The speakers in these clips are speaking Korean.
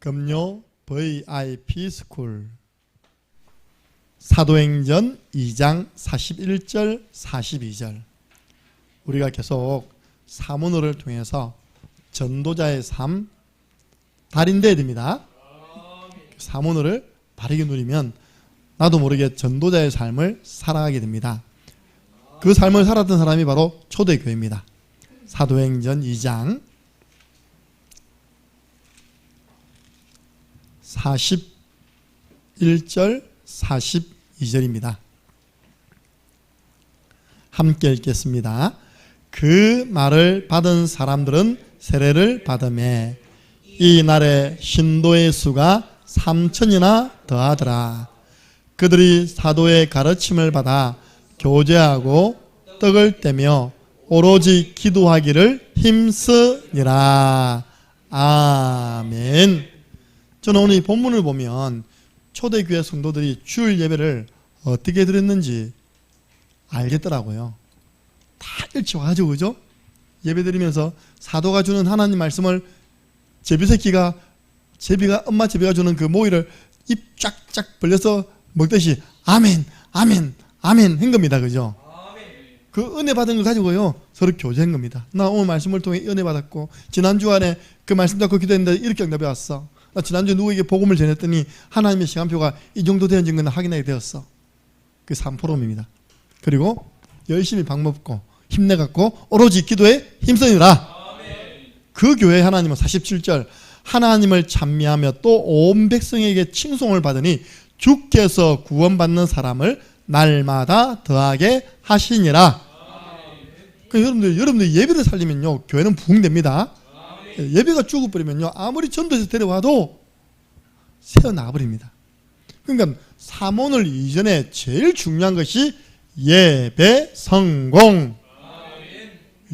금요 VIP 스쿨 사도행전 2장 41절 42절 우리가 계속 사문어를 통해서 전도자의 삶 달인돼야 됩니다. 사문어를 바르게 누리면 나도 모르게 전도자의 삶을 살아가게 됩니다. 그 삶을 살았던 사람이 바로 초대교회입니다. 사도행전 2장 41절 42절입니다. 함께 읽겠습니다. 그 말을 받은 사람들은 세례를 받으매 이 날에 신도의 수가 3,000이나 더하더라. 그들이 사도의 가르침을 받아 교제하고 떡을 떼며 오로지 기도하기를 힘쓰니라. 아멘. 저는 오늘 이 본문을 보면 초대교회 성도들이 주일 예배를 어떻게 드렸는지 알겠더라고요. 다 일찍 와가지고 그죠? 예배 드리면서 사도가 주는 하나님 말씀을 제비가 엄마 제비가 주는 그 모이를 입 쫙쫙 벌려서 먹듯이 아멘 아멘 아멘 한 겁니다. 그죠? 그 은혜 받은 걸 가지고요 서로 교제한 겁니다. 나 오늘 말씀을 통해 은혜 받았고 지난 주간에 그 말씀 듣고 기도했는데 이렇게 응답이 왔어. 나 지난주에 누구에게 복음을 전했더니 하나님의 시간표가 이 정도 되어진 건 확인하게 되었어. 그 3포럼입니다. 그리고 열심히 밥 먹고 힘내갖고 오로지 기도에 힘쓰니라. 그 교회 하나님은 47절 하나님을 찬미하며 또 온 백성에게 칭송을 받으니 주께서 구원받는 사람을 날마다 더하게 하시니라. 그러니까 여러분들 예배를 살리면요 교회는 부흥됩니다. 예배가 죽어버리면요 아무리 전도해서 데려와도 새어나가버립니다. 그러니까 사모늘 이전에 제일 중요한 것이 예배 성공.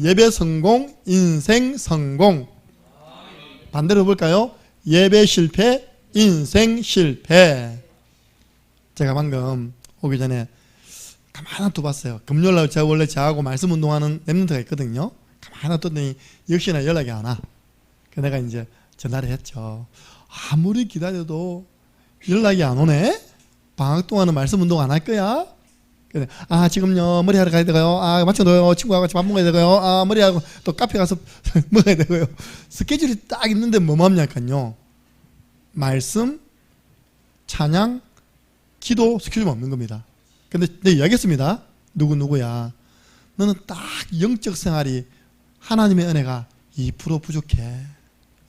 예배 성공, 인생 성공. 반대로 해볼까요? 예배 실패, 인생 실패. 제가 방금 오기 전에 가만히 둬봤어요. 금요일날 제가 원래 저하고 말씀 운동하는 랩런트가 있거든요. 가만히 뒀더니 역시나 연락이 안 와. 그래서 내가 이제 전화를 했죠. 아무리 기다려도 연락이 안 오네? 방학 동안은 말씀 운동 안 할 거야? 그래. 아 지금요 머리하러 가야 되고요. 아 마치고요 친구하고 같이 밥 먹어야 되고요. 아 머리하고 또 카페 가서 먹어야 되고요. 스케줄이 딱 있는데 뭐뭐 합니까요? 말씀, 찬양, 기도 스케줄만 없는 겁니다. 근데 내가 이야기했습니다. 누구야 너는 딱 영적 생활이 하나님의 은혜가 2% 부족해.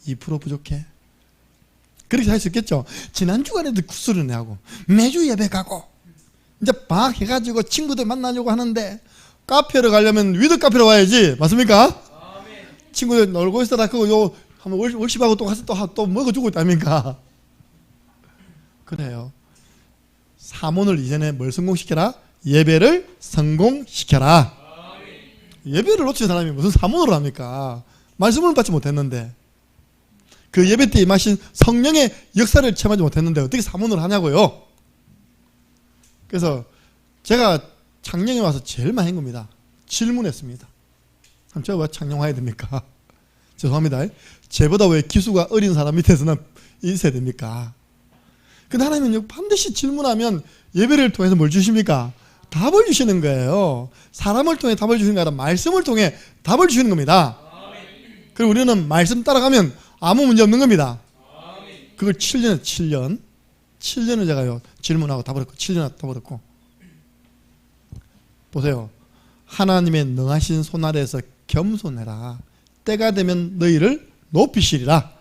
2% 부족해. 그렇게 할 수 있겠죠. 지난 주간에도 구슬을 내고 매주 예배 가고 이제 방학 해가지고 친구들 만나려고 하는데 카페를 가려면 위드 카페로 와야지. 맞습니까? 아멘. 친구들 놀고 있어라 그거 요 한번 월십하고 또 가서 또 먹어주고 있다니까. 그래요. 사문을 이전에 뭘 성공시켜라? 예배를 성공시켜라. 아멘. 예배를 놓친 사람이 무슨 사문을 합니까? 말씀을 받지 못했는데 그 예배 때 임하신 성령의 역사를 체험하지 못했는데 어떻게 사문을 하냐고요. 그래서 제가 창녕에 와서 제일 많이 한 겁니다. 질문했습니다. 제가 왜 창녕해야 됩니까? 죄송합니다. 제보다 왜 기수가 어린 사람 밑에서는 있어야 됩니까? 근데 하나님은 반드시 질문하면 예배를 통해서 뭘 주십니까? 답을 주시는 거예요. 사람을 통해 답을 주시는 게 아니라 말씀을 통해 답을 주시는 겁니다. 그리고 우리는 말씀 따라가면 아무 문제 없는 겁니다. 그걸 7년을 제가요 질문하고 답을 했고 7년 답을 했고. 보세요. 하나님의 능하신 손 아래에서 겸손해라. 때가 되면 너희를 높이시리라.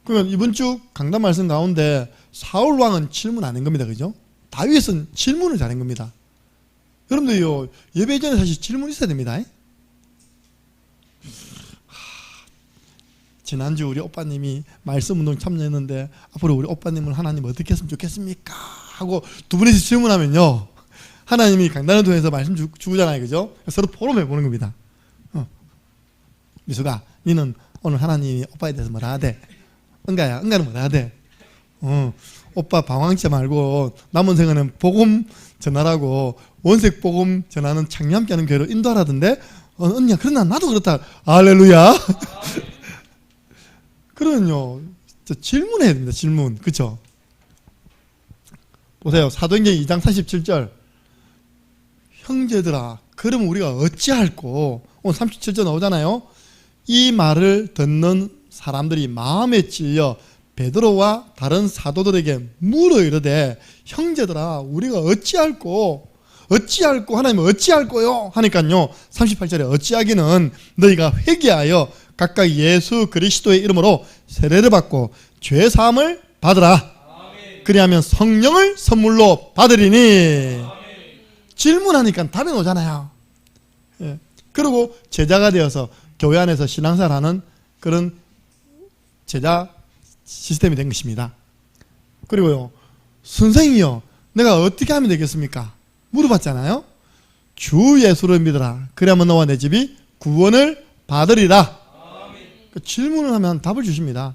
그러면 이번 주 강단 말씀 가운데 사울 왕은 질문 안 한 겁니다. 그죠? 다윗은 질문을 잘한 겁니다. 여러분들요 예배 전에 사실 질문 있어야 됩니다. 지난주 우리 오빠님이 말씀 운동 참여했는데 앞으로 우리 오빠님을 하나님 어떻게 했으면 좋겠습니까? 하고 두 분이서 질문하면요 하나님이 강단을 통해서 말씀 주잖아요. 그죠? 서로 포럼해 보는 겁니다. 미수가 너는 오늘 하나님이 오빠에 대해서 뭐라 하대? 응가는 뭐라 하대? 오빠 방황치 말고 남은 생애는 복음 전하라고 원색 복음 전하는 창녀함께 하는 교회로 인도하라던데 언니야 그러나 나도 그렇다. 할렐루야. 그러면요, 질문해야 됩니다. 질문. 그쵸? 보세요. 사도행전 2장 47절. 형제들아, 그럼 우리가 어찌할꼬? 오늘 37절 나오잖아요. 이 말을 듣는 사람들이 마음에 찔려 베드로와 다른 사도들에게 물어 이르되, 형제들아, 우리가 어찌할꼬? 어찌할꼬? 하나님 어찌할꼬요? 하니까요, 38절에 어찌하기는 너희가 회개하여 각각 예수 그리스도의 이름으로 세례를 받고 죄 사함을 받으라. 그리하면 성령을 선물로 받으리니. 질문하니까 답이 오잖아요. 예. 그리고 제자가 되어서 교회 안에서 신앙생활하는 그런 제자 시스템이 된 것입니다. 그리고요, 선생이요, 내가 어떻게 하면 되겠습니까? 물어봤잖아요. 주 예수를 믿어라. 그러면 너와 내 집이 구원을 받으리라. 그 질문을 하면 답을 주십니다.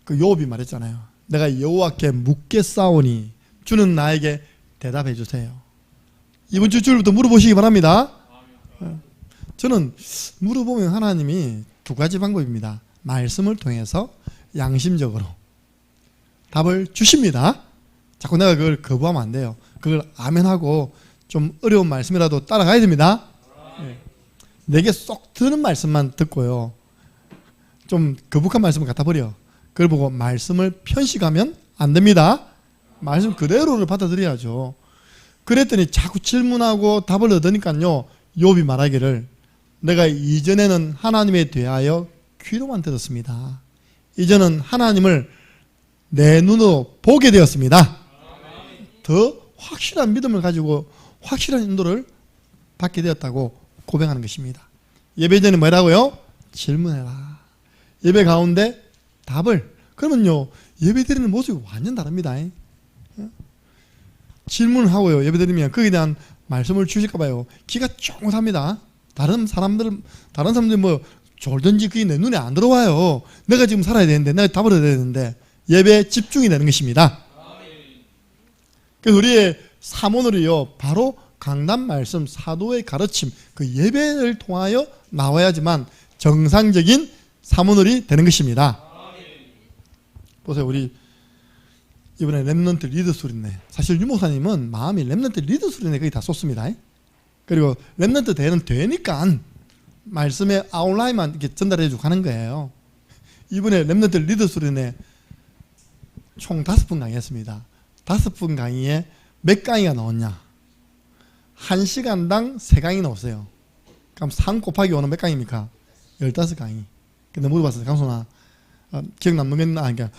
그 요업이 말했잖아요. 내가 여호와께 묻겠사오니 주는 나에게 대답해 주세요. 이번 주일부터 물어보시기 바랍니다. 저는 물어보면 하나님이 두 가지 방법입니다. 말씀을 통해서 양심적으로 답을 주십니다. 자꾸 내가 그걸 거부하면 안 돼요. 그걸 아멘하고 좀 어려운 말씀이라도 따라가야 됩니다. 내게 쏙 드는 말씀만 듣고요, 좀 거북한 말씀을 갖다 버려. 그걸 보고 말씀을 편식하면 안 됩니다. 말씀 그대로를 받아들여야죠. 그랬더니 자꾸 질문하고 답을 얻으니까요, 욥이 말하기를 내가 이전에는 하나님에 대하여 귀로만 들었습니다. 이제는 하나님을 내 눈으로 보게 되었습니다. 더 확실한 믿음을 가지고 확실한 인도를 받게 되었다고 고백하는 것입니다. 예배 전에 뭐라고요? 질문해라. 예배 가운데 답을. 그러면요, 예배 드리는 모습이 완전 다릅니다. 질문을 하고요, 예배 드리면 거기에 대한 말씀을 주실까봐요, 기가 쫑긋합니다. 다른 사람들이 뭐 졸든지 그게 내 눈에 안 들어와요. 내가 지금 살아야 되는데, 내가 답을 해야 되는데, 예배에 집중이 되는 것입니다. 그래서 우리의 사모늘이요, 바로 강단 말씀, 사도의 가르침, 그 예배를 통하여 나와야지만 정상적인 사모늘이 되는 것입니다. 보세요, 우리 이번에 렘넌트 리더 수련회, 사실 유목사님은 마음이 렘넌트 리더 수련회 거의 다 쏟습니다. 그리고 렘넌트 대회는 되니까 말씀의 아웃라인만 이렇게 전달해 주고 하는 거예요. 이번에 렘넌트 리더 수련회 총 5분 강의했습니다. 5분 강의에 몇 강의가 나왔냐? 1시간당 3강이 나왔어요. 그럼 3 곱하기 5는 몇 강입니까? 15강의. 근데 물어봤어요. 강소나, 기억 남는 게 아니까,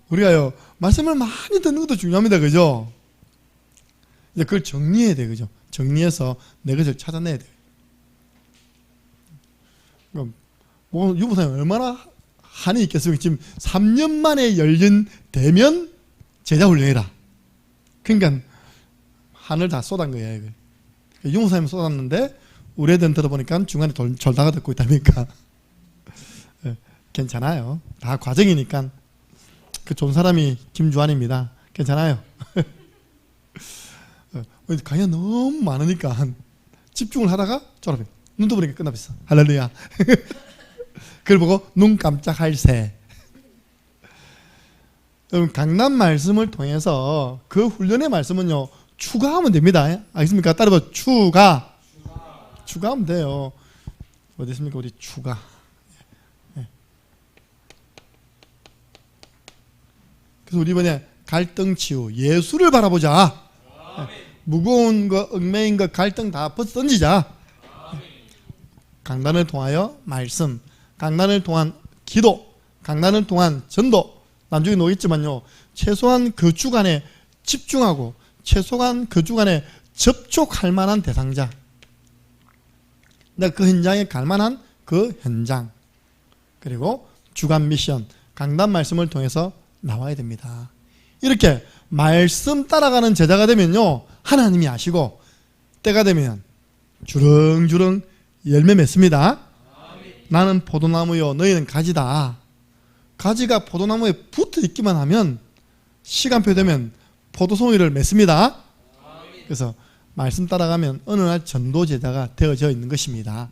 우리가요, 말씀을 많이 듣는 것도 중요합니다. 그죠? 이제 그걸 정리해야 돼. 그죠? 정리해서 내 것을 찾아내야 돼. 뭐, 유부사님 얼마나 한이 있겠습니까? 지금 3년 만에 열린 대면 제자훈련이라. 그러니까 한을 다 쏟은 거예요. 유무사님 쏟았는데 우리 애들은 들어보니까 중간에 졸다가 듣고 있다니까. 괜찮아요. 다 과정이니까. 그 좋은 사람이 김주환입니다. 괜찮아요. 강의가 너무 많으니까 집중을 하다가 졸업해. 눈 떠보니까 끝나버렸어. 할렐루야. 그걸 보고 눈 깜짝할 새. 여러분, 강단 말씀을 통해서 그 훈련의 말씀은요, 추가하면 됩니다. 알겠습니까? 따라서 추가하면 돼요. 어디 있습니까? 우리 추가. 그래서 우리 이번에 갈등 치유, 예수를 바라보자. 무거운 거, 얽매인 거, 갈등 다 벗어 던지자. 강단을 통하여 말씀, 강단을 통한 기도, 강단을 통한 전도, 나중에 나오겠지만요, 최소한 그 주간에 집중하고 최소한 그 주간에 접촉할 만한 대상자, 내가 그 현장에 갈 만한 그 현장, 그리고 주간 미션, 강단 말씀을 통해서 나와야 됩니다. 이렇게 말씀 따라가는 제자가 되면요, 하나님이 아시고 때가 되면 주렁주렁 열매 맺습니다. 나는 포도나무요, 너희는 가지다. 가지가 포도나무에 붙어 있기만 하면 시간표 되면 포도송이를 맺습니다. 그래서 말씀 따라가면 어느 날 전도 제자가 되어져 있는 것입니다.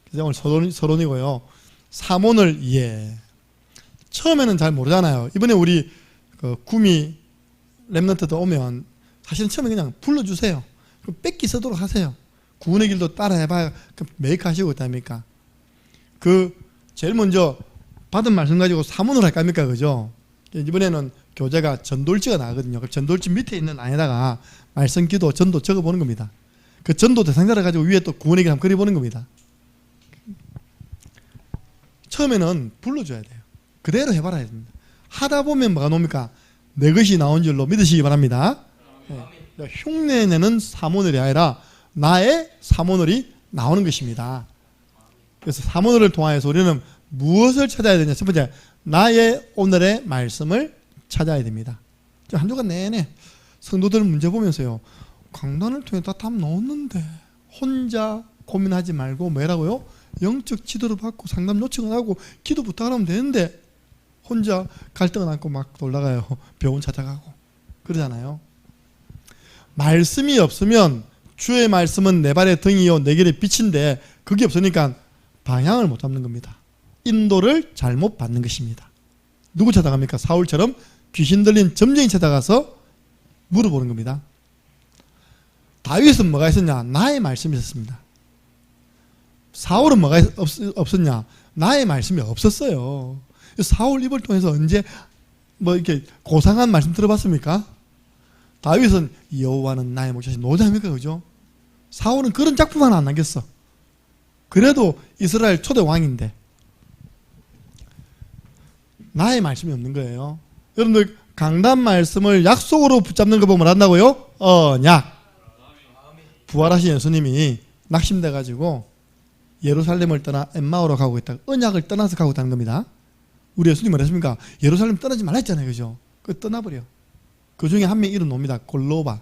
그래서 오늘 서론이고요. 사문을 이해. 처음에는 잘 모르잖아요. 이번에 우리 그 구미 랩런트도 오면 사실은 처음에 그냥 불러주세요. 그럼 뺏기 쓰도록 하세요. 구원의 길도 따라 해봐야 메이크하시고 있답니까? 제일 먼저 받은 말씀 가지고 사문을 할까 합니까? 그죠? 이번에는 교재가 전돌지가 나거든요. 그 전돌지 밑에 있는 안에다가 말씀, 기도, 전도 적어보는 겁니다. 그 전도 대상자를 가지고 위에 또 구원의 길 한번 그려보는 겁니다. 처음에는 불러줘야 돼요. 그대로 해봐라 해야 됩니다. 하다 보면 뭐가 나옵니까? 내 것이 나온 줄로 믿으시기 바랍니다. 네. 흉내내는 사모늘이 아니라 나의 사모늘이 나오는 것입니다. 그래서 사모늘을 통하여서 우리는 무엇을 찾아야 되냐? 첫 번째, 나의 오늘의 말씀을 찾아야 됩니다. 한 주간 내내 성도들 문제 보면서요, 강단을 통해 다 답 넣었는데 혼자 고민하지 말고 뭐라고요? 영적 지도를 받고 상담 요청을 하고 기도 부탁을 하면 되는데 혼자 갈등을 안고 막 올라가요. 병원 찾아가고 그러잖아요. 말씀이 없으면 주의 말씀은 내 발의 등이요 내 길의 빛인데 그게 없으니까 방향을 못 잡는 겁니다. 인도를 잘못 받는 것입니다. 누구 찾아갑니까? 사울처럼 귀신 들린 점쟁이 찾아가서 물어보는 겁니다. 다윗은 뭐가 있었냐? 나의 말씀이 있었습니다. 사울은 뭐가 없었냐? 나의 말씀이 없었어요. 사울 입을 통해서 언제 뭐 이렇게 고상한 말씀 들어봤습니까? 다윗은 여호와는 나의 목자신 노자입니까? 그죠? 사울은 그런 작품 하나 안 남겼어. 그래도 이스라엘 초대 왕인데 나의 말씀이 없는 거예요. 여러분들 강단 말씀을 약속으로 붙잡는 거 보면 한다고요? 언약. 부활하신 예수님이 낙심돼 가지고 예루살렘을 떠나 엠마오로 가고 있다. 언약을 떠나서 가고 있다는 겁니다. 우리 예수님 뭐랬습니까? 예루살렘 떠나지 말라 했잖아요. 그죠? 그 떠나버려. 그 중에 한 명 이름 놉니다. 골로바.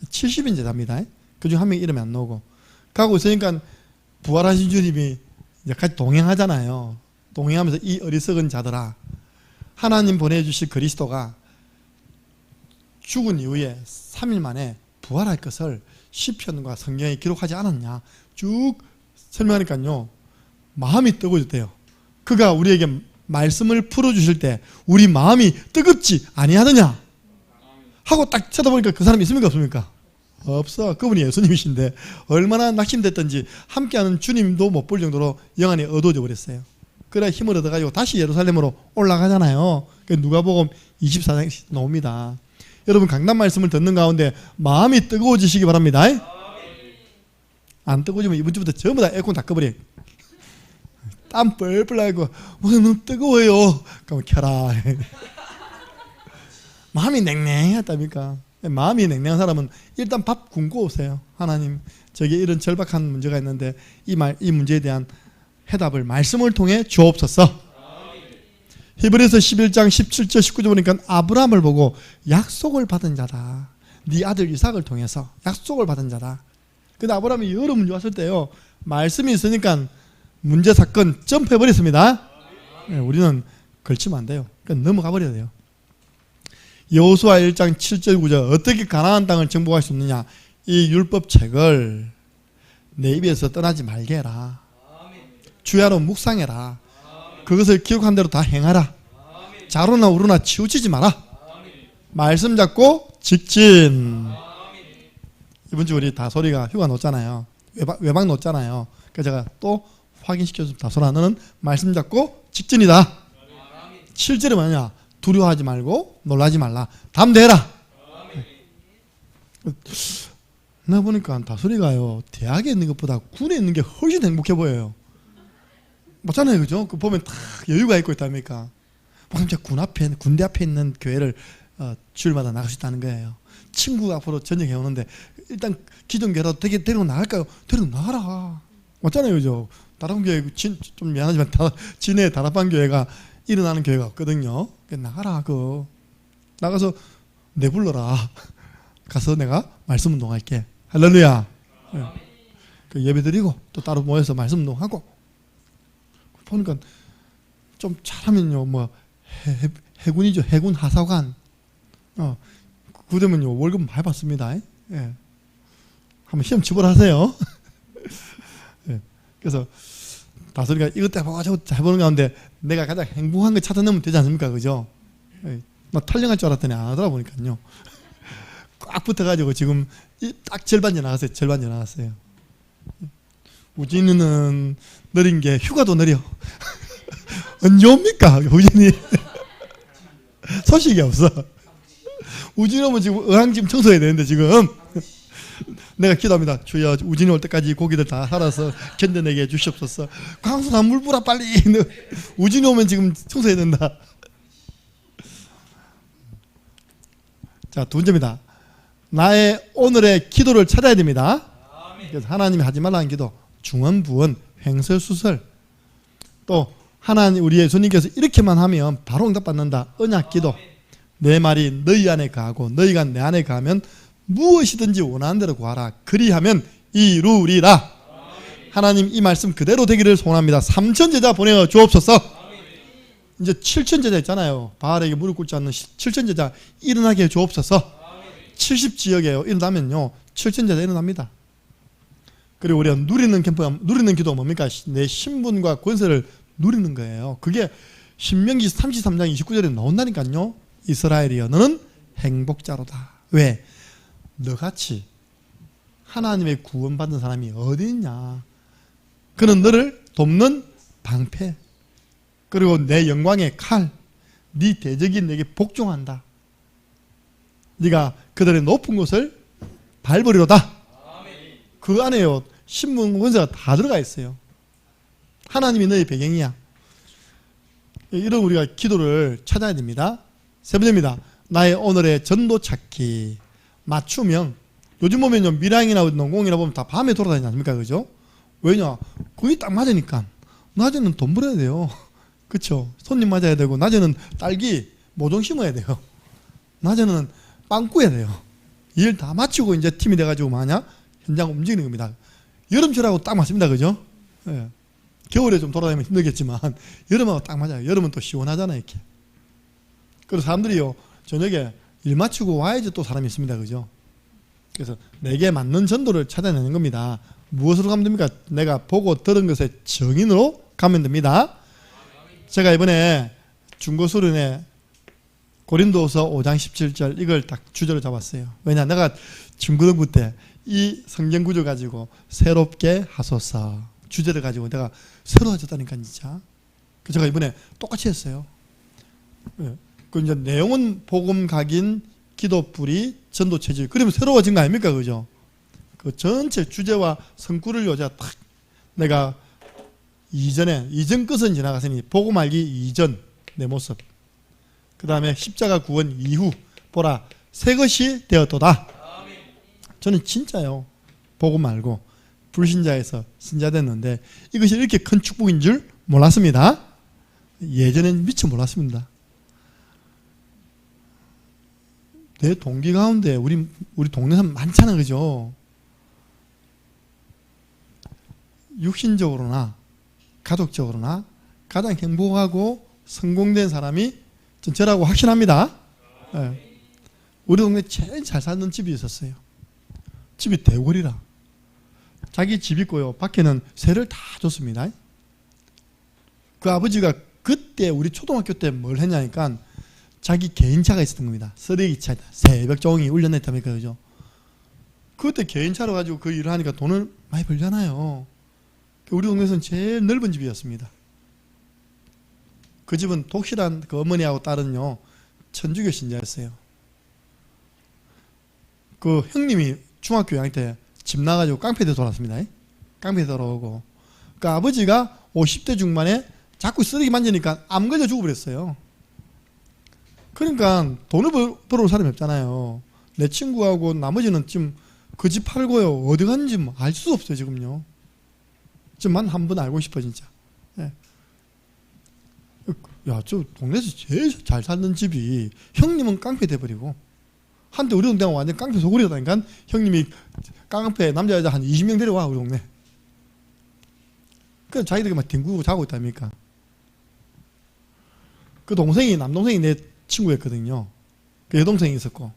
70인 제자입니다. 그 중에 한 명 이름이 안 나오고. 가고 있으니까 부활하신 주님이 이제 같이 동행하잖아요. 동행하면서 이 어리석은 자들아, 하나님 보내주실 그리스도가 죽은 이후에 3일 만에 부활할 것을 시편과 성경에 기록하지 않았냐. 쭉 설명하니까요. 마음이 뜨거워졌대요. 그가 우리에게 말씀을 풀어주실 때 우리 마음이 뜨겁지 아니하느냐 하고 딱 쳐다보니까 그 사람이 있습니까? 없습니까? 없어. 그분이 예수님이신데 얼마나 낙심됐던지 함께하는 주님도 못 볼 정도로 영안이 어두워져 버렸어요. 그래 힘을 얻어가지고 다시 예루살렘으로 올라가잖아요. 누가복음 24장 나옵니다. 여러분 강단 말씀을 듣는 가운데 마음이 뜨거워지시기 바랍니다. 안 뜨거워지면 이번 주부터 전부 다 에어컨 다 꺼버려. 땀 뻘뻘 나고 너무 뜨거워요. 그럼 켜라. 마음이 냉랭하다니까. 마음이 냉랭한 사람은 일단 밥 굶고 오세요. 하나님, 저게 이런 절박한 문제가 있는데 이 문제에 대한 해답을 말씀을 통해 주옵소서. 히브리서 11장 17절 19절 보니까 아브라함을 보고 약속을 받은 자다. 네 아들 이삭을 통해서 약속을 받은 자다. 근데 아브라함이 여러 문제 왔을 때요, 말씀이 있으니까 문제 사건 점프해버렸습니다. 네, 우리는 걸치면 안 돼요. 그러니까 넘어가 버려야 돼요. 여호수아 1장 7절 9절 어떻게 가나안 땅을 정복할 수 있느냐. 이 율법책을 내 입에서 떠나지 말게 해라. 주야로 묵상해라. 그것을 기록한 대로 다 행하라. 좌로나 우로나 치우치지 마라. 말씀 잡고 직진. 이번 주 우리 다솔이가 휴가 놓잖아요. 외박 놓잖아요. 그래서 제가 또 확인시켜줍니다. 다솔아, 너는 말씀 잡고 직진이다. 7절은 뭐냐? 두려워하지 말고 놀라지 말라. 담대해라. 나 보니까 다솔이가요, 대학에 있는 것보다 군에 있는 게 훨씬 행복해 보여요. 맞잖아요, 그죠? 그 보면 다 여유가 있고 있답니까? 목사님, 제가 군대 앞에 있는 교회를 주일마다 나갈 수 있다는 거예요. 친구가 앞으로 전역해 오는데 일단 기존교회라도 데리고 나갈까요? 데리고 나가라. 맞잖아요, 그죠? 다락방 교회, 좀 미안하지만 진해 다락방 교회가 일어나는 교회가 없거든요. 나가라. 나가서 내 불러라. 가서 내가 말씀 운동할게. 할렐루야. 네. 그 예배 드리고 또 따로 모여서 말씀 운동하고. 보니까 좀 잘하면요, 뭐 해군이죠. 해군 하사관. 그 되면요 월급 많이 받습니다. 예. 한번 시험 치보라 하세요. 예. 그래서 다솔이가 이것 때문에 저것 해보는 가운데 내가 가장 행복한 거 찾아내면 되지 않습니까? 그죠? 막 탈령할 줄 알았더니 안 하더라 보니까요. 꽉 붙어가지고 지금 딱 절반 지나갔어요. 절반 지나갔어요. 우진이는 느린 게 휴가도 느려. 언제 옵니까? 우진이. 소식이 없어. 우진이 오면 지금 어항짐 청소해야 되는데 지금. 내가 기도합니다. 주여 우진이 올 때까지 고기들 다 살아서 견뎌내게 해주시옵소서. 광수나 물 부라 빨리. 우진이 오면 지금 청소해야 된다. 자, 두 번째입니다. 나의 오늘의 기도를 찾아야 됩니다. 그래서 하나님이 하지 말라는 기도, 중언부언, 횡설수설. 또 하나님 우리 예수님께서 이렇게만 하면 바로 응답받는다. 언약기도. 내 말이 너희 안에 거하고 너희가 내 안에 거하면 무엇이든지 원하는 대로 구하라. 그리하면 이루리라. 하나님 이 말씀 그대로 되기를 소원합니다. 3천 제자 보내어 주옵소서. 이제 7천 제자 있잖아요. 바알에게 무릎 꿇지 않는 7천 제자 일어나게 해 주옵소서. 70지역에 일어나면요 7천 제자 일어납니다. 그리고 우리가 누리는 기도가 뭡니까? 내 신분과 권세를 누리는 거예요. 그게 신명기 33장 29절에 나온다니까요. 이스라엘이여 너는 행복자로다. 왜? 너같이 하나님의 구원받은 사람이 어디 있냐. 그는 너를 돕는 방패, 그리고 내 영광의 칼, 네 대적이 내게 복종한다. 네가 그들의 높은 곳을 밟으리로다. 그 안에요 신분 권세가 다 들어가 있어요. 하나님이 너의 배경이야. 이런 우리가 기도를 찾아야 됩니다. 세 번째입니다. 나의 오늘의 전도 찾기. 맞춤형. 요즘 보면요 밀양이나 농공이나 보면 다 밤에 돌아다니지 않습니까? 그죠? 왜냐? 거기 딱 맞으니까. 낮에는 돈 벌어야 돼요. 그쵸? 손님 맞아야 되고, 낮에는 딸기 모종 심어야 돼요. 낮에는 빵 구워야 돼요. 일 다 마치고 이제 팀이 돼가지고 마냐? 현장 움직이는 겁니다. 여름철하고 딱 맞습니다. 그죠? 예. 겨울에 좀 돌아다니면 힘들겠지만, 여름하고 딱 맞아요. 여름은 또 시원하잖아요. 이렇게. 그래서 사람들이요, 저녁에 일 마치고 와야지 또 사람이 있습니다. 그죠? 그래서 내게 맞는 전도를 찾아내는 겁니다. 무엇으로 가면 됩니까? 내가 보고 들은 것의 정인으로 가면 됩니다. 제가 이번에 중고수련회 고린도서 5장 17절 이걸 딱 주제로 잡았어요. 왜냐? 내가 중고등부 때 이 성경 구조 가지고 새롭게 하소서 주제를 가지고 내가 새로워졌다니까 진짜. 그래서 제가 이번에 똑같이 했어요. 그 이제 내용은 복음 각인 기도 뿌리 전도 체질. 그러면 새로워진 거 아닙니까? 그죠? 그 전체 주제와 성구를 요자 딱 내가 이전 끝은 지나갔으니 복음 알기 이전 내 모습, 그 다음에 십자가 구원 이후 보라 새 것이 되었도다. 저는 진짜요 복음 알고 불신자에서 신자 됐는데 이것이 이렇게 큰 축복인 줄 몰랐습니다. 예전엔 미처 몰랐습니다. 내 동기 가운데 우리 동네 사람 많잖아. 그죠? 육신적으로나 가족적으로나 가장 행복하고 성공된 사람이 전 저라고 확신합니다. 네. 우리 동네 제일 잘 사는 집이 있었어요. 집이 대궐이라. 자기 집 있고요. 밖에는 새를 다 줬습니다. 그 아버지가 그때 우리 초등학교 때 뭘 했냐니까 자기 개인차가 있었던 겁니다. 쓰레기차다. 새벽 종이 울려냈답니까? 그죠? 그때 개인차로 가지고 그 일을 하니까 돈을 많이 벌잖아요. 우리 동네에서는 제일 넓은 집이었습니다. 그 집은 독실한 그 어머니하고 딸은요 천주교 신자였어요. 그 형님이 중학교 2학년 때 집 나가지고 깡패대 돌았습니다. 깡패대 돌아오고 그 아버지가 50대 중반에 자꾸 쓰레기 만지니까 암 걸려 죽어버렸어요. 그러니까 돈을 벌어올 사람이 없잖아요. 내 친구하고 나머지는 지금 그 집 팔고요 어디 갔는지 알 수 없어요. 지금요. 지금만 한 번 알고 싶어 진짜. 예. 야, 저 동네에서 제일 잘 살던 집이 형님은 깡패 돼버리고 한때 우리 동네가 완전 깡패 소굴이었다니까. 형님이 깡패 남자 여자 한 20명 데려와 우리 동네. 그 자기들이 막 뒹구고 자고 있답니까. 그 동생이 남동생이 내 친구였거든요. 그 여동생이 있었고.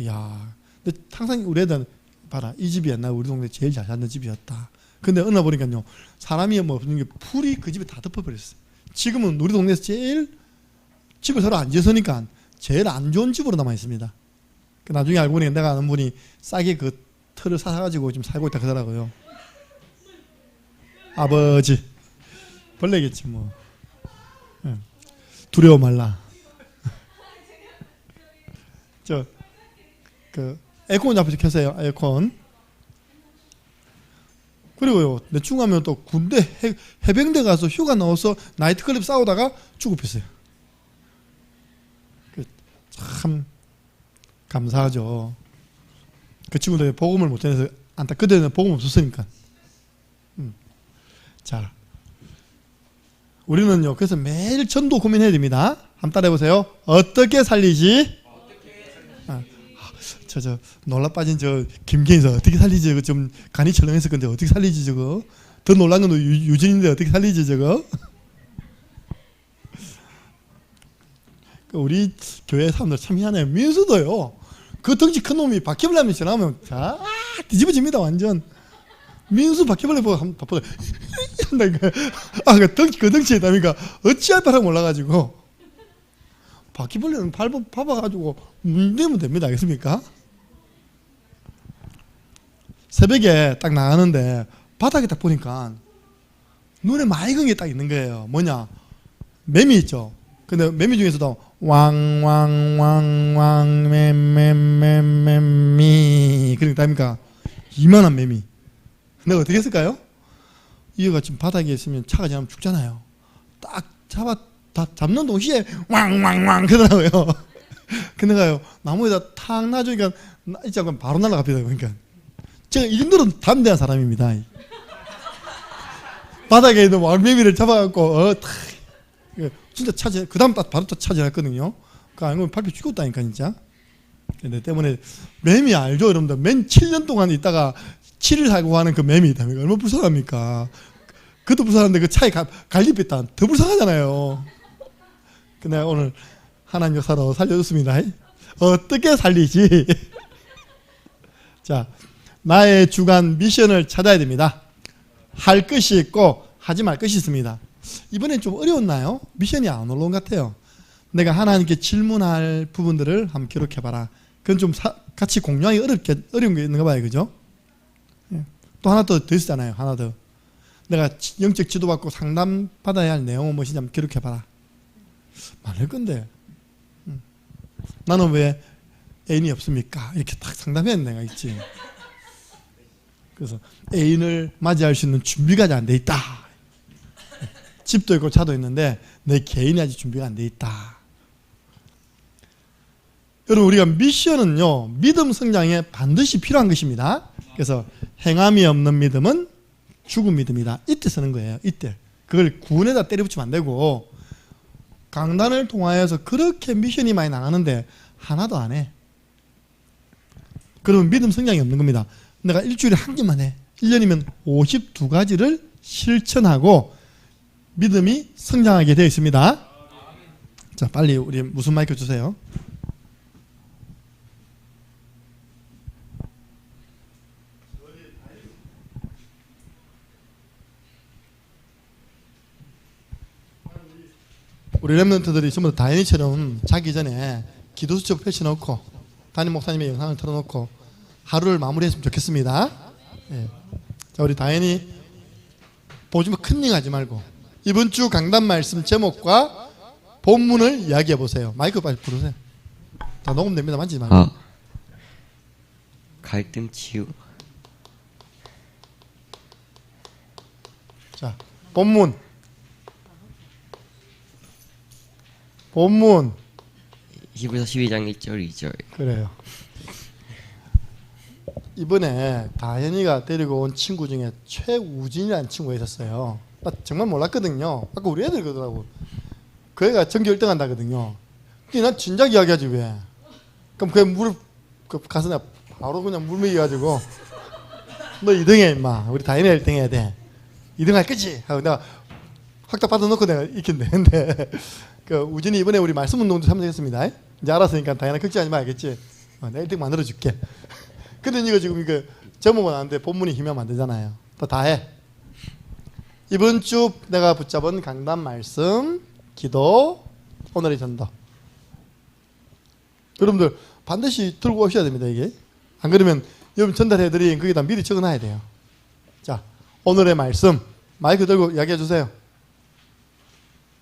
야, 근데 항상 우리 애들은 봐라 이 집이 옛날 우리 동네 제일 잘 사는 집이었다. 근데 어느 날 보니까요, 사람이 뭐 없는 게 풀이 그 집에 다 덮어버렸어요. 지금은 우리 동네에서 제일 집을 서로 안 지었으니까 제일 안 좋은 집으로 남아 있습니다. 나중에 알고 보니 내가 아는 분이 싸게 그 틀을 사가지고 지금 살고 있다 그러더라고요. 아버지 벌레겠지 뭐. 두려워 말라. 그 에어컨 앞에서 켰어요. 에어컨. 그리고요, 내중 가면 또 군대 해병대 가서 휴가 나와서 나이트클럽 싸우다가 죽었어요. 참 감사하죠. 그 친구들 복음을 못 전해서 안타. 그때는 복음 없었으니까. 자, 우리는요, 그래서 매일 전도 고민해야 됩니다. 한번 따라해보세요. 어떻게 살리지? 저 놀라 빠진 저 김계인서 어떻게 살리지? 저거 좀 간이 철렁했을 건데 어떻게 살리지 저거? 더 놀란 건 유진인데 어떻게 살리지 저거? 우리 교회 사람들 참 희한해요. 민수도요. 그 덩치 큰 놈이 바퀴벌레 지나가면 자 뒤집어집니다 완전. 민수 바퀴벌레 보고 한번 바쁘다. 그 덩치에 담니까 어찌할 바를 몰라가지고 바퀴벌레는 밟아가지고 문대면 됩니다. 알겠습니까? 새벽에 딱 나가는데 바닥에 딱 보니까 눈에 맑은 게 딱 있는 거예요. 뭐냐? 매미 있죠. 근데 매미 중에서도 왕왕왕왕 맴맴맴맴미 그러니까 답니까? 이만한 매미. 내가 어떻게 했을까요? 이거가 지금 바닥에 있으면 차가 지나면 죽잖아요. 딱 잡는 동시에 왕왕왕 그러더라고요. 근데가요 나무에다 탁 놔주니까 이 장관 바로 날아갑니다. 그러니까 제가 이 정도로 담대한 사람입니다. 바닥에 있는 왕매미를 잡아갖고 진짜 차지. 그 다음 바로 또 차지했거든요. 그 아니면 발표 죽었다니까 진짜. 근데 때문에 매미 알죠, 여러분들? 맨 7년 동안 있다가 7일 살고 하는 그 매미 있다니까 얼마나 불쌍합니까? 그것도 불쌍한데 그 차에 갈리빛 더 불쌍하잖아요. 근데 오늘 하나님 역사로 살려줬습니다. 어떻게 살리지? 자, 나의 주간 미션을 찾아야 됩니다. 할 것이 있고 하지 말 것이 있습니다. 이번엔 좀 어려웠나요? 미션이 안 올라온 것 같아요. 내가 하나님께 질문할 부분들을 한번 기록해봐라. 그건 좀 같이 공유하기 어려운 게 있는가 봐요. 그죠? 또 하나 더 있잖아요. 하나 더. 내가 영적 지도받고 상담받아야 할 내용은 무엇인지 한번 기록해봐라. 많을 건데. 나는 왜 애인이 없습니까? 이렇게 딱 상담해야 하는 내가 있지. 그래서 애인을 맞이할 수 있는 준비가 안 돼 있다. 집도 있고 차도 있는데 내 개인이 아직 준비가 안 돼 있다. 여러분, 우리가 미션은요, 믿음 성장에 반드시 필요한 것입니다. 그래서 행함이 없는 믿음은 죽은 믿음이다. 이때 쓰는 거예요. 이때. 그걸 구원에다 때려붙이면 안 되고, 강단을 통하여서 그렇게 미션이 많이 나가는데 하나도 안 해. 그러면 믿음 성장이 없는 겁니다. 내가 일주일에 한 개만 해. 1년이면 52가지를 실천하고 믿음이 성장하게 되어 있습니다. 자, 빨리 우리 무슨 마이크 주세요. 우리 랩런트들이 전부 다 다현이처럼 자기 전에 기도 수첩 펼쳐놓고 담임 목사님의 영상을 틀어놓고 하루를 마무리했으면 좋겠습니다. 네. 자, 우리 다현이 보지만 큰일 하지 말고 이번 주 강단 말씀 제목과 본문을 이야기해 보세요. 마이크 빨리 부르세요. 다 녹음됩니다. 만지지 말고. 갈등 치유. 자, 본문 히브리서 12장 1절 2절. 그래요. 이번에 다현이가 데리고 온 친구 중에 최우진이라는 친구가 있었어요. 나 정말 몰랐거든요. 아까 우리 애들 그러더라고. 그 애가 전교 1등 한다거든요. 근데 난 진작 이야기하지 왜. 그럼 그 애 무릎 가서 내가 바로 그냥 물 먹여가지고 너 2등해 임마. 우리 다현이가 1등 해야 돼. 2등 할 거지? 하고 내가 확답 받아놓고 내가 익힌데. 근데 그 우진이 이번에 우리 말씀 운동도 참석했습니다. 이제 알았으니까 다현아 걱정하지 마. 알겠지? 내가 1등 만들어줄게. 근데 이거 지금 이거 제목은 안 돼. 본문이 희미하면 안 되잖아요. 다 해. 이번 주 내가 붙잡은 강단 말씀, 기도, 오늘의 전도. 여러분들 반드시 들고 오셔야 됩니다. 이게 안 그러면 여러분 전달해드린 거기다 미리 적어놔야 돼요. 자, 오늘의 말씀 마이크 들고 이야기해 주세요.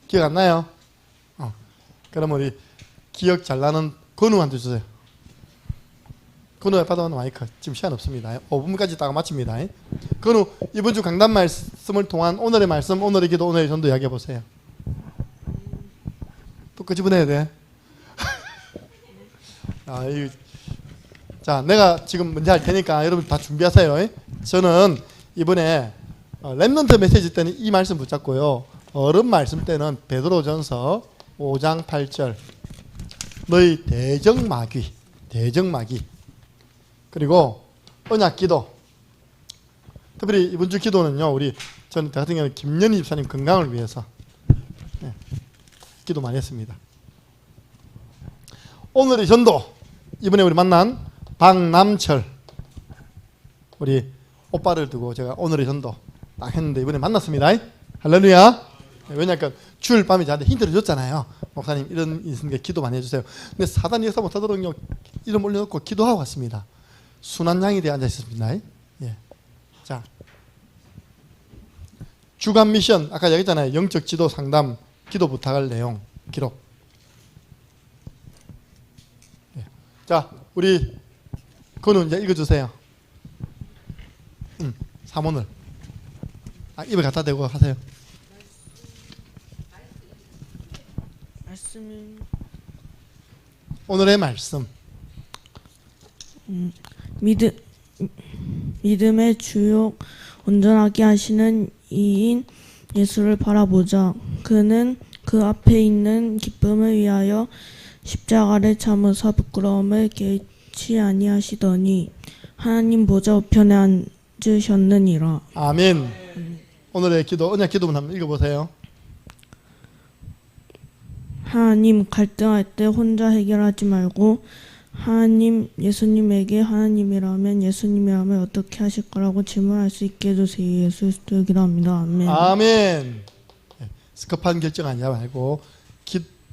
기억 안 나요? 그럼 우리 기억 잘 나는 건우한테 주세요. 건우에 받아오는 마이크. 지금 시간 없습니다. 5분까지 딱 마칩니다. 건우, 이번 주 강단 말씀을 통한 오늘의 말씀, 오늘의 기도, 오늘의 전도 이야기해 보세요. 또 끄집어내야 돼. 자, 내가 지금 먼저 할 테니까 여러분 다 준비하세요. 저는 이번에 렘넌트 메시지 때는 이 말씀 붙잡고요. 어른 말씀 때는 베드로전서 5장 8절 너희 대적마귀 그리고 언약기도. 특별히 이번 주 기도는요, 저는 같은 경우는 김연희 집사님 건강을 위해서 기도 많이 했습니다. 오늘의 전도, 이번에 우리 만난 박남철 우리 오빠를 두고 제가 오늘의 전도 딱 했는데 이번에 만났습니다. 할렐루야. 왜냐하면 주일 밤에 저한테 힌트를 줬잖아요. 목사님 이런 있으니까 기도 많이 해주세요. 근데 사단이 역사 못하도록요, 이름 올려놓고 기도하고 왔습니다. 순한 양이 되어 앉아 있었습니다. 예. 자, 주간 미션 아까 얘기했잖아요. 영적 지도 상담, 기도 부탁할 내용 기록. 예. 자, 우리 그거는 이제 읽어주세요. 사문을 입에 갖다 대고 하세요. 오늘의 말씀. 믿음의 주요 온전하게 하시는 이인 예수를 바라보자. 그는 그 앞에 있는 기쁨을 위하여 십자가를 참으사 부끄러움을 개의치 아니하시더니 하나님 보좌 우편에 앉으셨느니라. 아멘. 오늘의 기도, 언약 기도문 한번 읽어보세요. 하나님, 갈등할 때 혼자 해결하지 말고 하나님, 예수님에게 하나님이라면 예수님이라면 어떻게 하실 거라고 질문할 수 있게 해주세요. 예수 그리스도의 기도합니다. 아멘. 아멘. 스컵한 결정하지 말고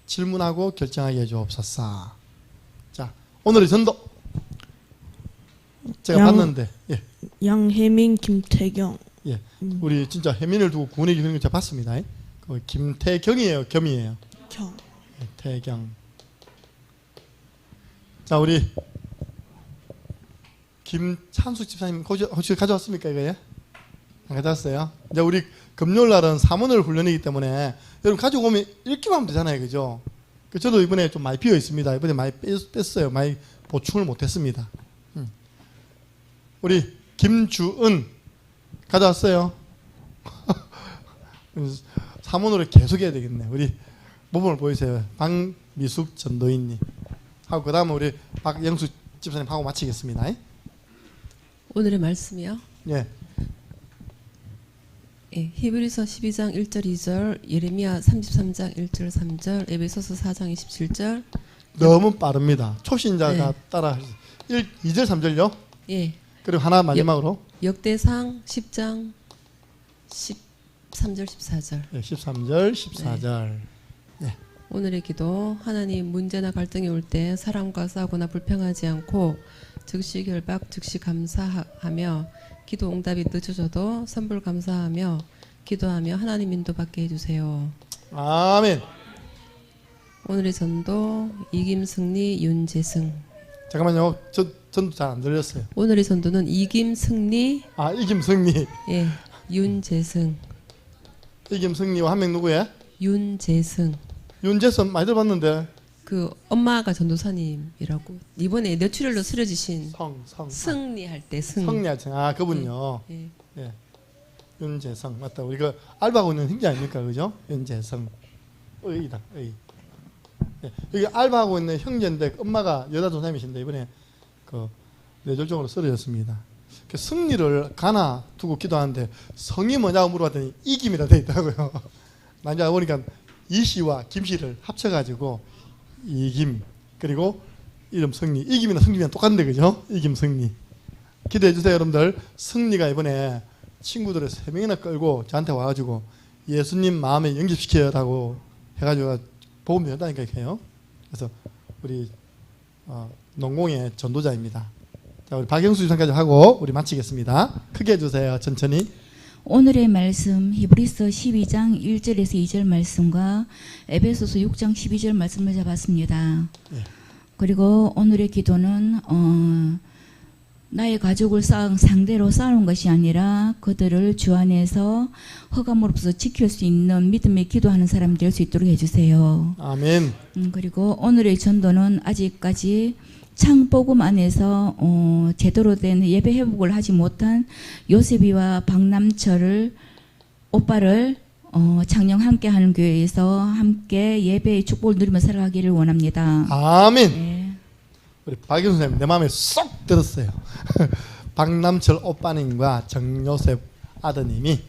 질문하고 결정하게 해주옵소서. 자, 오늘의 전도 제가 봤는데, 양혜민, 김태경. 예, 우리 진짜 혜민을 두고 구원의 기도는 제가 봤습니다. 그 김태경이에요, 겸이에요. 태경. 자, 우리 김찬숙 집사님 혹시 가져왔습니까 이거요? 안 가져왔어요? 이제 우리 금요일 날은 사문을 훈련이기 때문에 여러분 가지고 오면 읽기만 하면 되잖아요, 그죠? 저도 이번에 좀 많이 비어 있습니다. 이번에 많이 뺐어요. 많이 보충을 못했습니다. 우리 김주은 가져왔어요. 사문으로 계속 해야 되겠네. 우리 모범을 보이세요. 박미숙 전도인님 하고 그 다음에 우리 박영수 집사님 하고 마치겠습니다. 오늘의 말씀이요. 예. 히브리서 12장 1절 2절, 예레미야 33장 1절 3절, 에베소서 4장 27절. 너무 빠릅니다. 초신자가 따라 2절 3절요. 예. 그리고 하나 마지막으로 역대상 10장 13절 14절. 13절 14절. 오늘의 기도. 하나님, 문제나 갈등이 올 때 사람과 싸우거나 불평하지 않고 즉시 결박, 즉시 감사하며 기도 응답이 늦어져도 선불 감사하며 기도하며 하나님 인도받게 해주세요. 아멘. 오늘의 전도. 이김승리, 윤재승. 잠깐만요. 전도 잘 안 들렸어요. 오늘의 전도는 이김승리, 이김승리. 예, 윤재승. 이김승리와 한 명 누구예요? 윤재승. 윤재선 많이 들어봤는데. 그 엄마가 전도사님이라고 이번에 뇌출혈로 쓰러지신 승리할 때 승리하청. 그분요. 예. 예. 윤재성 맞다. 우리가 알바하고 있는 형제 아닙니까, 그죠? 윤재성. 의다. 의. 예. 여기 알바하고 있는 형제인데 엄마가 여자 전사님이신데 이번에 그 뇌졸중으로 쓰러졌습니다. 그 승리를 가나 두고 기도하는데 성이 뭐냐고 물어봤더니 이김이라 돼 있더라고요. 나중에 보니까 이씨와 김씨를 합쳐가지고 이김, 그리고 이름 승리. 이김이나 승리랑 똑같은데, 그죠? 이김 승리. 기대해 주세요, 여러분들. 승리가 이번에 친구들을 3명이나 끌고 저한테 와가지고 예수님 마음에 영접시켜라고 해가지고 복음 전했다니까 해요. 그래서 우리 농공의 전도자입니다. 자, 우리 박영수 주상까지 하고 우리 마치겠습니다. 크게 해주세요. 천천히. 오늘의 말씀 히브리서 12장 1절에서 2절 말씀과 에베소서 6장 12절 말씀을 잡았습니다. 예. 그리고 오늘의 기도는 나의 가족을 상대로 쌓아놓은 것이 아니라 그들을 주 안에서 흑암으로부터 지킬 수 있는 믿음의 기도하는 사람 될 수 있도록 해주세요. 아멘. 그리고 오늘의 전도는 아직까지 창복음 안에서 제대로 된 예배 회복을 하지 못한 요셉이와 박남철을 오빠를 작년 함께하는 교회에서 함께 예배의 축복을 누리며 살아가기를 원합니다. 아멘. 네. 우리 박영수 선생님 내 마음에 쏙 들었어요. 박남철 오빠님과 정요셉 아드님이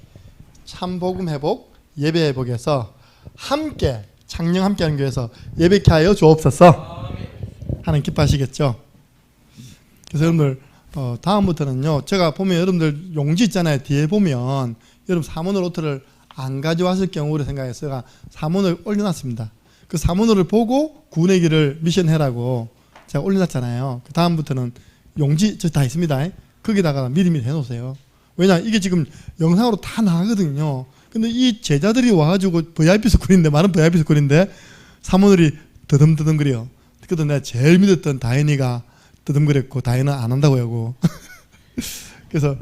참복음 회복 예배 회복에서 함께 작년 함께하는 교회에서 예배케 하여 주옵소서 하는 기뻐하시겠죠. 그래서 여러분들 다음부터는요, 제가 보면 여러분들 용지 있잖아요. 뒤에 보면 여러분 사문을 오토를 안 가져왔을 경우를 생각해서 사문을 올려놨습니다. 그 사문을 보고 구원의 길을 미션해라고 제가 올려놨잖아요. 그 다음부터는 용지 저 다 있습니다. 거기다가 미리미리 해놓으세요. 왜냐 이게 지금 영상으로 다 나가거든요. 근데 이 제자들이 와가지고 VIP 스쿨인데 많은 VIP 스쿨인데 사문들이 더듬더듬거려. 그래도 내가 제일 믿었던 다현이가 뜨듬거렸고 다현이는 안 한다고 하고 그래서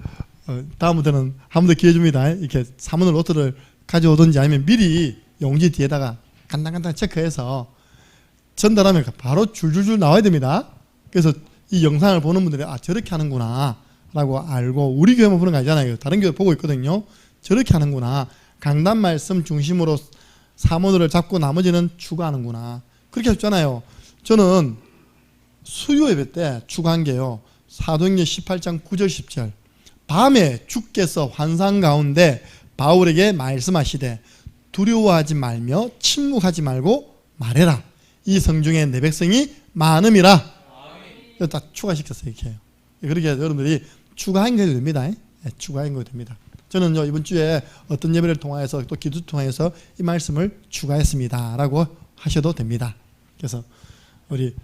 다음부터는 한 번 더 기회 줍니다. 이렇게 사문을 노트를 가져오든지 아니면 미리 용지 뒤에다가 간단간단 체크해서 전달하면 바로 줄줄줄 나와야 됩니다. 그래서 이 영상을 보는 분들이 아 저렇게 하는구나 라고 알고 우리 교회만 보는 거 아니잖아요. 다른 교회 보고 있거든요. 저렇게 하는구나. 강단 말씀 중심으로 사문을 잡고 나머지는 추가하는구나. 그렇게 하셨잖아요. 저는 수요 예배 때 추가한 게요. 사도행전 18장 9절 10절 밤에 주께서 환상 가운데 바울에게 말씀하시되 두려워하지 말며 침묵하지 말고 말해라. 이 성중에 내 백성이 많음이라. 이거 다 추가시켰어요. 이렇게. 그렇게 여러분들이 추가한 게 됩니다. 추가한 거 됩니다. 저는요 이번 주에 어떤 예배를 통해서 또 기도 통해서 이 말씀을 추가했습니다 라고 하셔도 됩니다. 그래서 우리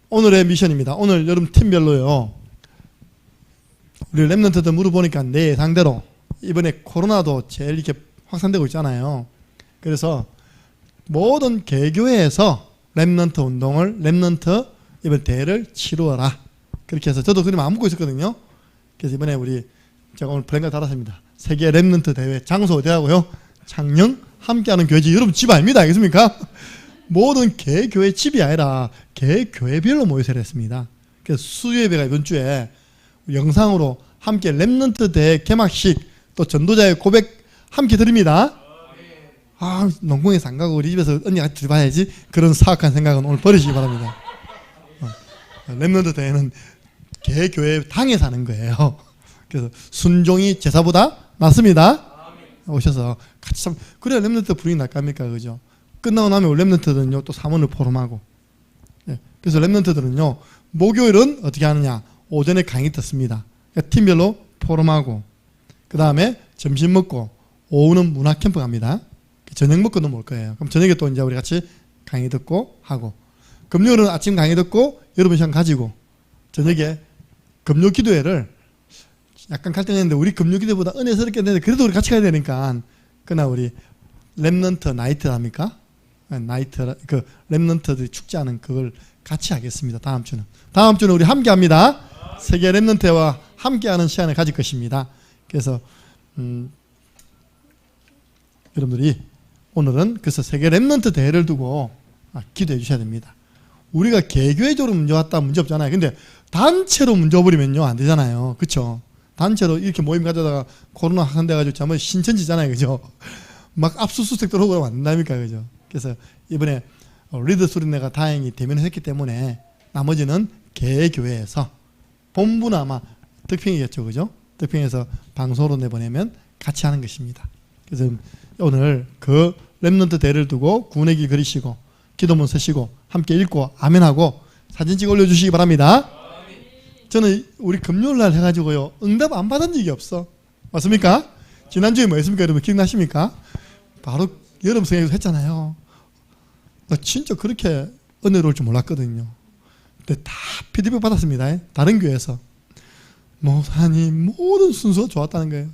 오늘의 미션입니다. 오늘 여러분 팀별로요 우리 랩런트들 물어보니까 내 예상대로 이번에 코로나도 제일 이렇게 확산되고 있잖아요. 그래서 모든 개교회에서 랩런트 운동을 랩런트 이번 대회를 치루어라. 그렇게 해서 저도 그림 안 묻고 있었거든요. 그래서 이번에 우리 제가 오늘 플랜카드 달았습니다. 세계 랩런트 대회 장소 어디라고요? 창녕 함께하는 교회지. 여러분 집 아닙니다. 알겠습니까? 모든 개교회 집이 아니라 개교회별로 모여서 했습니다. 그래서 수요예배가 이번 주에 영상으로 함께 랩런트 대회 개막식 또 전도자의 고백 함께 드립니다. 아, 농공에서 안 가고 우리 집에서 언니가 들어봐야지. 그런 사악한 생각은 오늘 버리시기 바랍니다. 랩런트 대회는 개교회 당에서 하는 거예요. 그래서 순종이 제사보다 낫습니다. 오셔서 같이 참 그래야 랩런트 불이 날까 합니까, 그죠? 끝나고 나면 랩런트들은요 또 사문을 포럼하고. 그래서 랩런트들은요 목요일은 어떻게 하느냐? 오전에 강의 듣습니다. 그러니까 팀별로 포럼하고 그 다음에 점심 먹고 오후는 문화 캠프 갑니다. 저녁 먹고 넘어올 거예요. 그럼 저녁에 또 이제 우리 같이 강의 듣고 하고 금요일은 아침 강의 듣고 여러분 시간 가지고 저녁에 금요 기도회를 약간 갈등했는데 우리 금요 기도회보다 은혜스럽게 했는데 그래도 우리 같이 가야 되니까 그날 우리 랩런트 나이트 합니까? 나이트 그 랩런트들이 축제하는 그걸 같이 하겠습니다. 다음 주는 우리 함께 합니다. 세계 랩런트와 함께하는 시간을 가질 것입니다. 그래서 여러분들이 오늘은 그래서 세계 랩런트 대회를 두고 기도해 주셔야 됩니다. 우리가 개교회적으로 문제 왔다 문제 없잖아요. 근데 단체로 문제 버리면요 안 되잖아요. 그렇죠? 단체로 이렇게 모임 가져다가 코로나 확산돼가지고 잘못 신천지잖아요. 그죠? 막 압수수색 들어오고 안 된다니까. 그죠? 그래서 이번에 리더 수린내가 다행히 대면을 했기 때문에 나머지는 개교회에서 본부는 아마 덕평이겠죠. 그죠? 덕평에서 방송으로 내보내면 같이 하는 것입니다. 그래서 오늘 그 랩런트 대회를 두고 구원의 길 그리시고 기도문 쓰시고 함께 읽고 아멘하고 사진 찍어 올려주시기 바랍니다. 저는 우리 금요일날 해가지고요 응답 안 받은 적이 없어. 맞습니까? 지난주에 뭐 했습니까? 여러분 기억나십니까? 바로 여름 성경에서 했잖아요. 나 진짜 그렇게 은혜로울 줄 몰랐거든요. 근데 다 피드백 받았습니다. 다른 교회에서. 목사님 모든 순서가 좋았다는 거예요.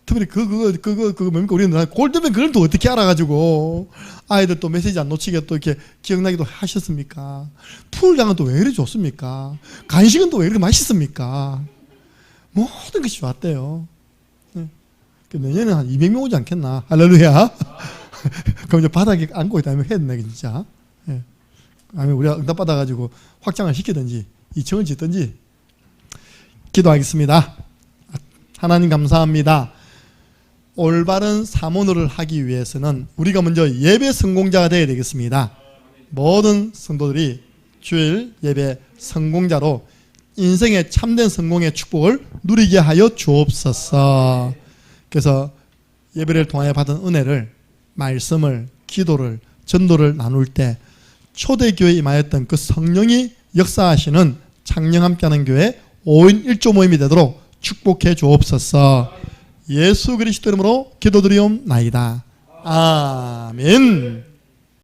특별히 그거 뭡니까? 우리는 골드맨 그걸 또 어떻게 알아가지고 아이들 또 메시지 안 놓치게 또 이렇게 기억나기도 하셨습니까? 풀장은 또 왜 이렇게 좋습니까? 간식은 또 왜 이렇게 맛있습니까? 모든 것이 좋았대요. 네. 내년에 한 200명 오지 않겠나? 할렐루야. 그럼 이제 바닥에 앉고 있다면 해야 된다, 진짜. 네. 아니면 우리가 응답 받아가지고 확장을 시키든지 2층을 짓든지 기도하겠습니다. 하나님 감사합니다. 올바른 사모노를 하기 위해서는 우리가 먼저 예배 성공자가 되어야 되겠습니다. 모든 성도들이 주일 예배 성공자로 인생의 참된 성공의 축복을 누리게 하여 주옵소서. 그래서 예배를 통하여 받은 은혜를, 말씀을, 기도를, 전도를 나눌 때 초대교회에 임하였던 그 성령이 역사하시는 창녕 함께하는 교회 5인 1조 모임이 되도록 축복해 주옵소서. 예수 그리스도 이름으로 기도드리옵나이다. 아멘.